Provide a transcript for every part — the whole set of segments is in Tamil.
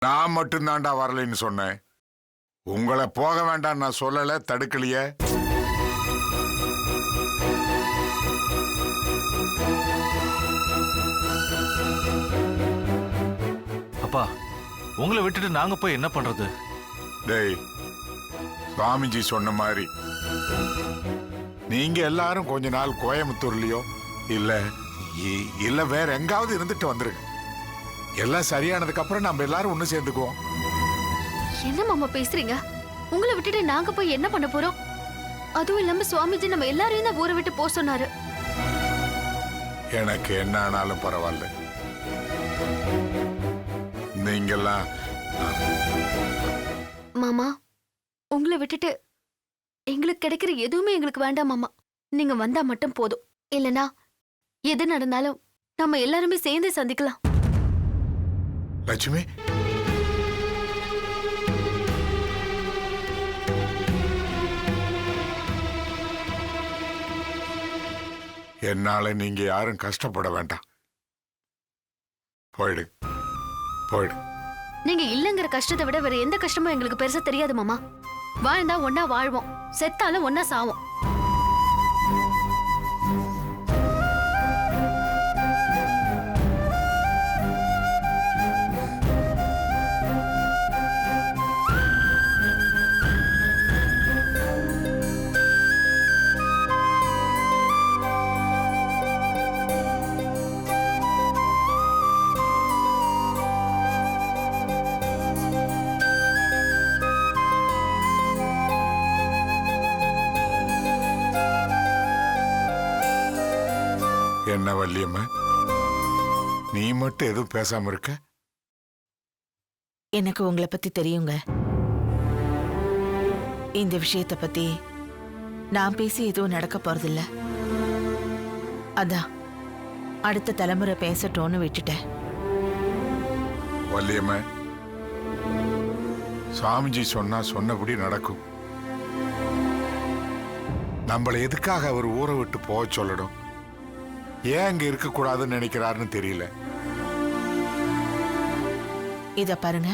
நான் மட்டும்தான்டா வரலைன்னு சொன்னேன். உங்களை போக வேண்டாம் நான் சொல்லல, தடுக்கலையே. அப்பா, உங்களை விட்டுட்டு நாங்க போய் என்ன பண்றது? டேய், சுவாமிஜி சொன்ன மாதிரி நீங்க எல்லாரும் கொஞ்ச நாள் கோயம்புத்தூர்லயோ இல்ல வேற எங்காவது இருந்துட்டு வந்துருங்க. எல்லாம் சரியானதுக்கு அப்புறம் நம்ம எல்லாரும் ஒண்ணு சேர்ந்துக்குவோம். என்ன மாமா பேசுறீங்க? உங்களை விட்டுட்டு நாங்க போய் என்ன பண்ண போறோம்? அதுவும் இல்லாம சுவாமிஜி நம்ம எல்லாரையும் தான் ஊரை விட்டு போக சொன்னாரு. எனக்கு என்ன ஆனாலும் பரவாயில்ல. நீங்கெல்லாம் மாமா, உங்களை விட்டுட்டு எங்களுக்கு கிடைக்கிற எதுவுமே எங்களுக்கு வேண்டாம் மாமா. நீங்க வந்தா மட்டும் போதும். இல்லனா எது நடந்தாலும் நம்ம எல்லாருமே சேர்ந்து சந்திக்கலாம். லட்சுமி, என்னால நீங்க யாரும் கஷ்டப்பட வேண்டாம். போயிடு போயிடு. நீங்க இல்லங்கிற கஷ்டத்தை விட வேற எந்த கஷ்டமும் எங்களுக்கு பெருசா தெரியாது மாமா. வாழ்ந்தா ஒன்னா வாழ்வோம், செத்தாலும் ஒன்னா சாவோம். என்ன வள்ளியம்மா, நீ மட்டும் எதுவும் பேசாம இருக்க? எனக்கு உங்களை பத்தி தெரியுங்க. இந்த விஷயத்தை பத்தி நான் பேசி எதுவும் நடக்க போறதில்ல. அதான் அடுத்த தலைமுறை பேசட்டோன்னு விட்டுட்டேன். வள்ளியம்மா, சாமிஜி சொன்னா சொன்னபடி நடக்கும். நம்மளை எதுக்காக அவர் ஊரை விட்டு போக சொல்லணும்? ஏன் அங்க இருக்க கூடாதுன்னு நினைக்கிறாருன்னு தெரியல. இத பாருங்க,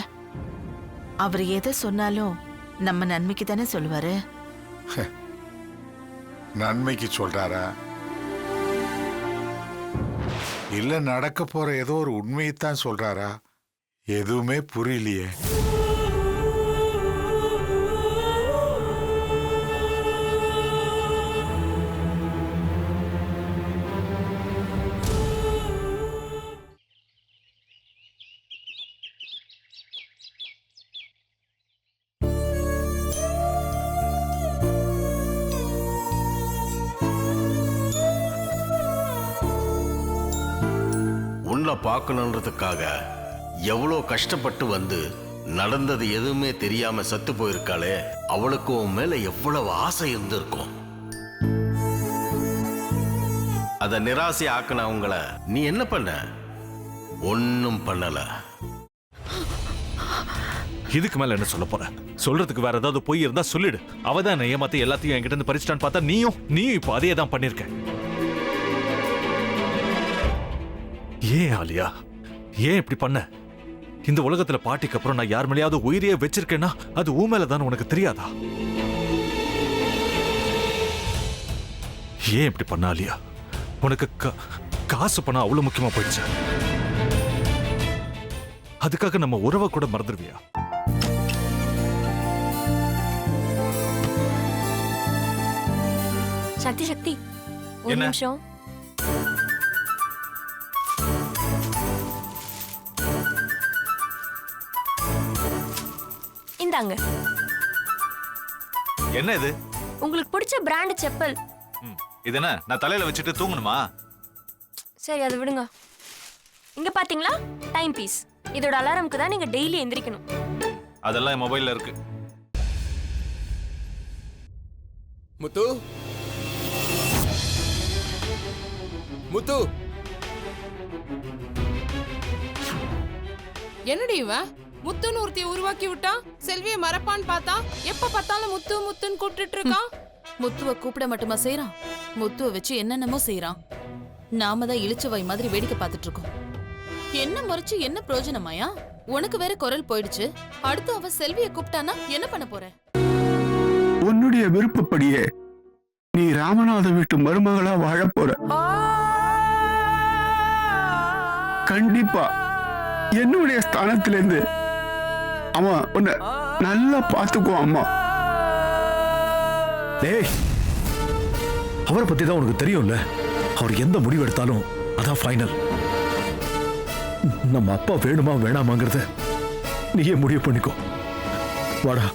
அவர் எதை சொன்னாலும் நம்ம நன்மைக்கு தானே சொல்லுவாரு. நன்மைக்கு சொல்றாரா இல்ல நடக்க போற ஏதோ ஒரு உண்மையைத்தான் சொல்றாரா? எதுவுமே புரியலையே. பார்க்கணுன்றதுக்காக எவ்வளோ கஷ்டப்பட்டு வந்து நடந்தது எதுவுமே தெரியாம சத்து போயிருக்காளே, அவளுக்கு உன் மேல எவ்வளவு ஆசை இருந்திருக்கும். அத நிராசை ஆக்கின அவங்கள நீ என்ன பண்ண? ஒன்னும் பண்ணல. இதுக்கு மேல என்ன சொல்ல போற? சொல்றதுக்கு வேற ஏதாவது போய் இருந்தா சொல்லிடு. அவதான் ஏமாத்தி எல்லாத்தையும் என்கிட்ட இருந்து பறிச்சிட்டான்னு பார்த்தா நீயும் இப்ப அதே தான் பண்ணிருக்க. ஏன் ஆலியா, ஏன் இப்படி பண்ண? இந்த உலகத்துல பாட்டிக்கு அப்புறம் நான் யார் மேலேயாவது உயிரையே வச்சிருக்கேன்னா அது ஊ மேலதான் உனக்கு தெரியாதா? ஏன் இப்படி பண்ண ஆலியா? உனக்கு காசு பணம் அவ்வளவு முக்கியமா போயிடுச்சு. அதுக்காக நம்ம உறவை கூட மறந்துடுவியா? சக்தி சக்தி, ஒரு நிமிஷம். இந்தாங்க. என்ன இது? உங்களுக்கு பிடிச்ச பிராண்ட் செப்பல். இது என்ன நான் தலையில வச்சுட்டு தூங்கணுமா? சரி, அதை விடுங்க. இங்க பாத்தீங்களா, டைம் பீஸ். இதோட அலாரம்க்கு தான் நீங்க டெய்லி எந்திரிக்கணும். அதெல்லாம் என் மொபைல்ல இருக்கு. முத்து, முத்து, என்னடி இவன் முத்துன்னு ஒருத்தைய உருவாக்கி விட்டான். செல்வியை மறப்பான்னு பார்த்தா எப்ப பார்த்தாலும் முத்து முத்துன்னு கூப்பிட்டு இருக்கான். முத்துவ கூப்பிட மட்டுமா செய்யறான், முத்துவ வச்சு என்னென்னமோ செய்யறான். நாம தான் இழிச்சவாய் மாதிரி வேடிக்கை பார்த்துட்டு இருக்கோம். என்ன முறைச்சு என்ன பிரயோஜனமாயா? உனக்கு வேற குரல் போயிடுச்சு. அடுத்து அவ செல்வியை கூப்பிட்டானா என்ன பண்ண போற? உன்னுடைய விருப்பப்படியே நீ ராமநாத வீட்டு மருமகளா வாழப் போற. கண்டிப்பா என்னுடைய ஸ்தானத்திலிருந்து அவன் உன்னை நல்லா பார்த்துக்குவான் அம்மா. டேய், அவரை பத்தி தான் உனக்கு தெரியும்ல. அவர் எந்த முடிவு எடுத்தாலும் அதான் ஃபைனல். நம்ம அப்பா வேணுமா வேணாமாங்கிறத நீயே முடிவு பண்ணிக்கோ. வாடா.